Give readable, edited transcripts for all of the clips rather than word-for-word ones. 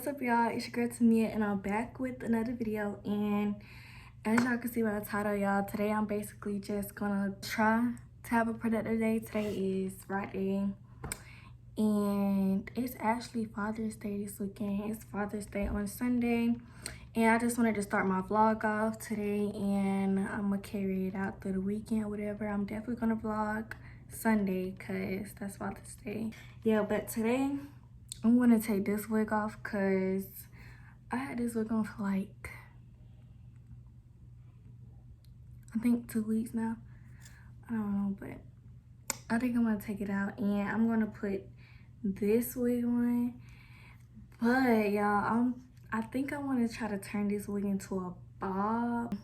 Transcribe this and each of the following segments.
up, y'all? It's your girl Tamia, and I'm back with another video. And as y'all can see by the title, y'all, today I'm basically just gonna try to have a productive day. Today is Friday, and it's actually Father's Day this weekend. It's Father's Day on Sunday, and I just wanted to start my vlog off today, and I'm gonna carry it out through the weekend or whatever. I'm definitely gonna vlog Sunday because that's Father's Day. Yeah, but today I'm gonna take this wig off because I had this wig on for like, I think 2 weeks now. I don't know, but I think I'm gonna take it out and I'm gonna put this wig on. But y'all, I think I want to try to turn this wig into a bob.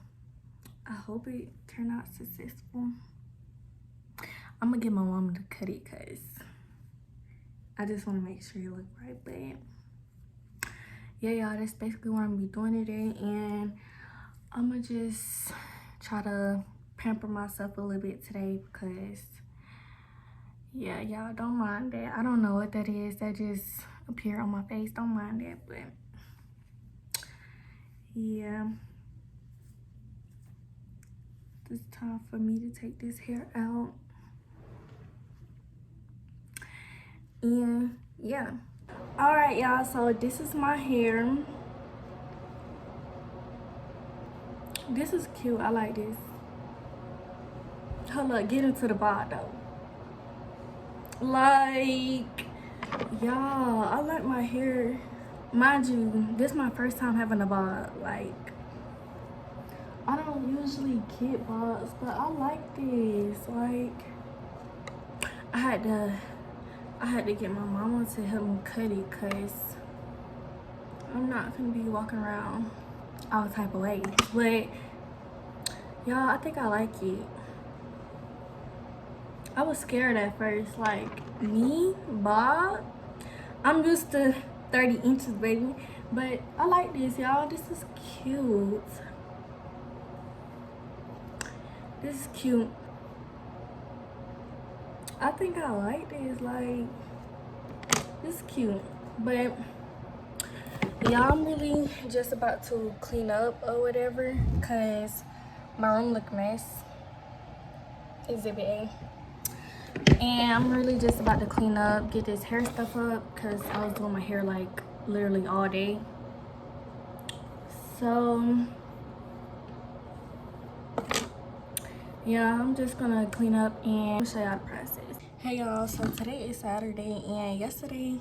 I hope it turned out successful. I'm gonna get my mom to cut it because I just want to make sure it look right. But yeah, y'all, that's basically what I'm gonna be doing today, and I'm gonna just try to pamper myself a little bit today because yeah, y'all, don't mind that. I don't know what that is that just appeared on my face. Don't mind that, but yeah, it's time for me to take this hair out. And yeah, all right, y'all, so this is my hair. This is cute. I like this. Hold up, get into the bob though. Like, y'all, I like my hair. Mind you, this is my first time having a bob. Like, I don't usually get bobs, but I like this. Like, I had to get my mama to help me cut it because I'm not gonna be walking around all type of ways. But y'all, I think I like it. I was scared at first, like, me, bob? I'm used to 30 inches, baby. But I like this, y'all. This is cute. This is cute. I think I like this. Like, this is cute. But yeah, I'm really just about to clean up or whatever because my room look mess. Exhibit A. And I'm really just about to clean up, get this hair stuff up because I was doing my hair like literally all day. So yeah, I'm just gonna clean up and show y'all the process. Hey y'all, so today is Saturday, and yesterday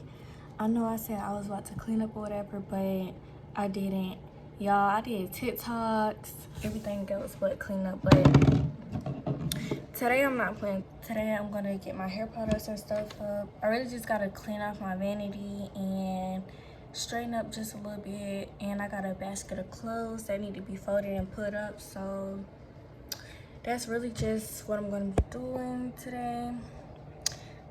I know I said I was about to clean up or whatever, but I didn't. Y'all, I did TikToks, everything else but clean up. But today I'm not playing. Today I'm gonna get my hair products and stuff up. I really just gotta clean off my vanity and straighten up just a little bit. And I got a basket of clothes that need to be folded and put up. So that's really just what I'm gonna be doing today.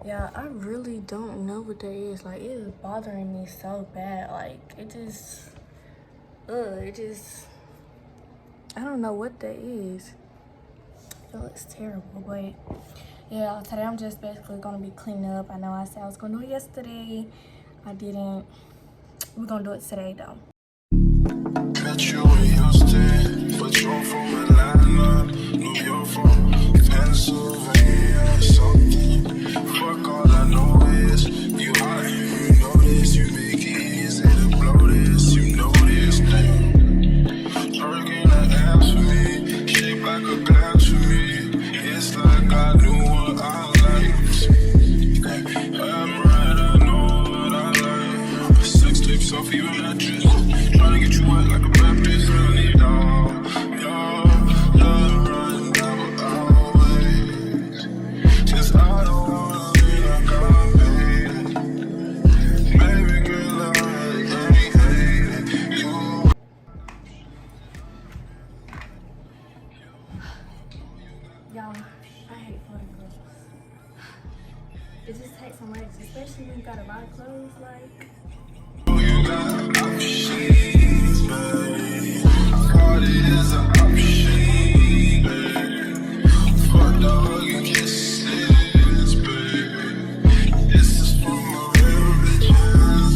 Yeah, I really don't know what that is. Like, it is bothering me so bad. Like, it just, I don't know what that is. Yo, it's terrible. But yeah, today I'm just basically gonna be cleaning up. I know I said I was gonna do it yesterday. I didn't. We're gonna do it today though. Met you in Houston, but you're from Atlanta, New York, from Pennsylvania, something. Fuck, all I know is you hot and you know this. You make it easy to blow this, you know this thing. Working the abs for me, shaped like a glass for me. It's like I knew what I liked. I'm right, I know what I like. Sex tape, self, even mattress. Trying to get you wet like a Baptist. I need all your run down always. Just I don't wanna be like I'm made. Baby girl, I ain't hating you. Y'all, I hate folding clothes. It just takes so much, especially when you gotta buy clothes. Like, You got options, babe. God is an option, babe. Fuck dog and kisses, babe. This is for my real bitches.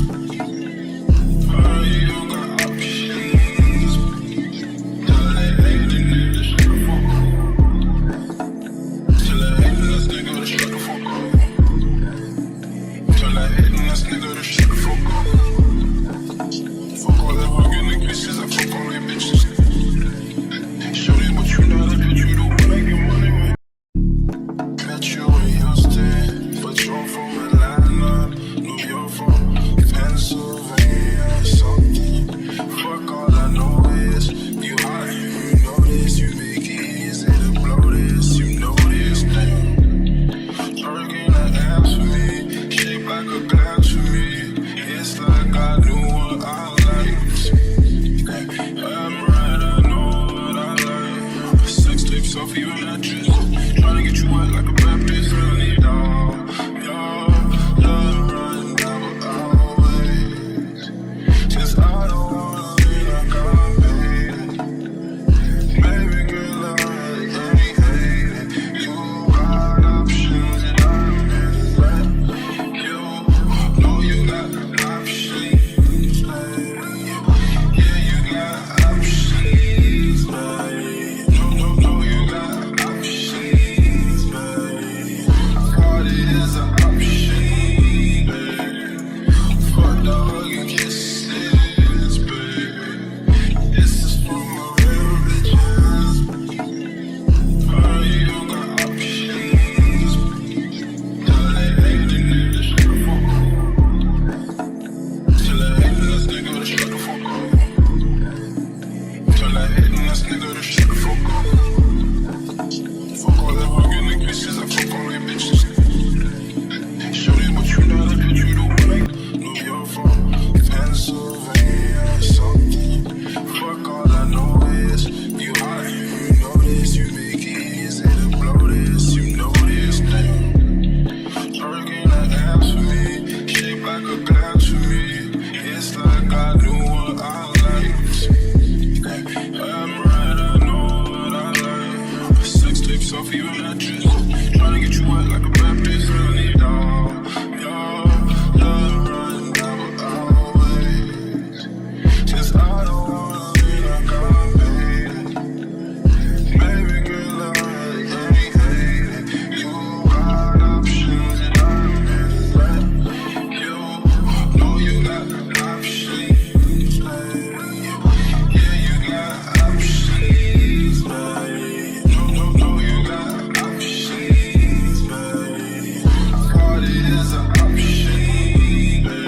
wet like a bad piece of honey, dog. You're running out always. Since I don't wanna be like I'm hated. Baby girl, I ain't hated. You got options and I'm in. You know you got options, baby. Yeah, you got options, baby. No, you got options, baby. Party is an option, baby.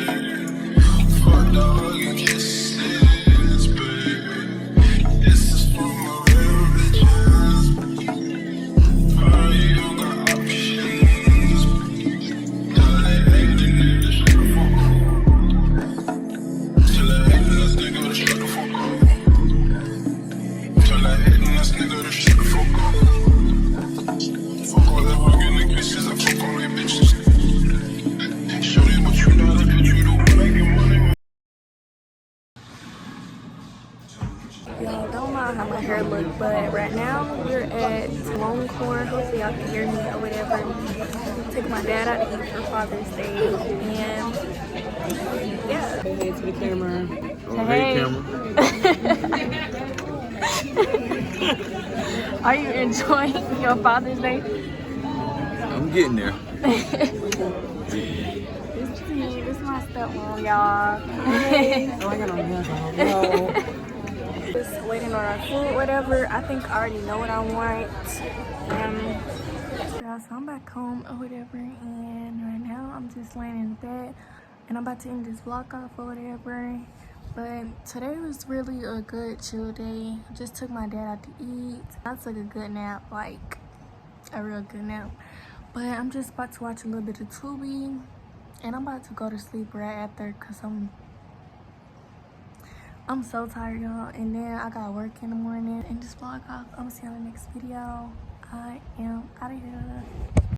Fuck dog and kisses, baby. This is for my real bitches. You got options. Tell that hating nigga to shut the fuck up. Tell that hating ass nigga to shut the fuck up. Tell that hating ass nigga to shut the fuck up. Fuck all that hugging and kisses, I fuck all they bitches. Shorty, what you know, that you the one I get money. Y'all don't mind how my hair look, but right now we're at Longhorn. Hopefully y'all can hear me or whatever. Take my dad out to eat for Father's Day, and yeah. Say hey to the camera. Oh, hey, camera. Are you enjoying your Father's Day? I'm getting there. This is my stepmom, y'all. Oh, I got on hands on. No. Just waiting on our food, whatever. I think I already know what I want. Yeah, so I'm back home or whatever, and right now I'm just laying in bed, and I'm about to end this vlog off or whatever. But today was really a good chill day. Just took my dad out to eat. I took a good nap, like a real good nap. But I'm just about to watch a little bit of Tubi, and I'm about to go to sleep right after, cause I'm so tired, y'all, and then I got work in the morning. And this vlog off. I'm gonna see you on the next video. I am out of here.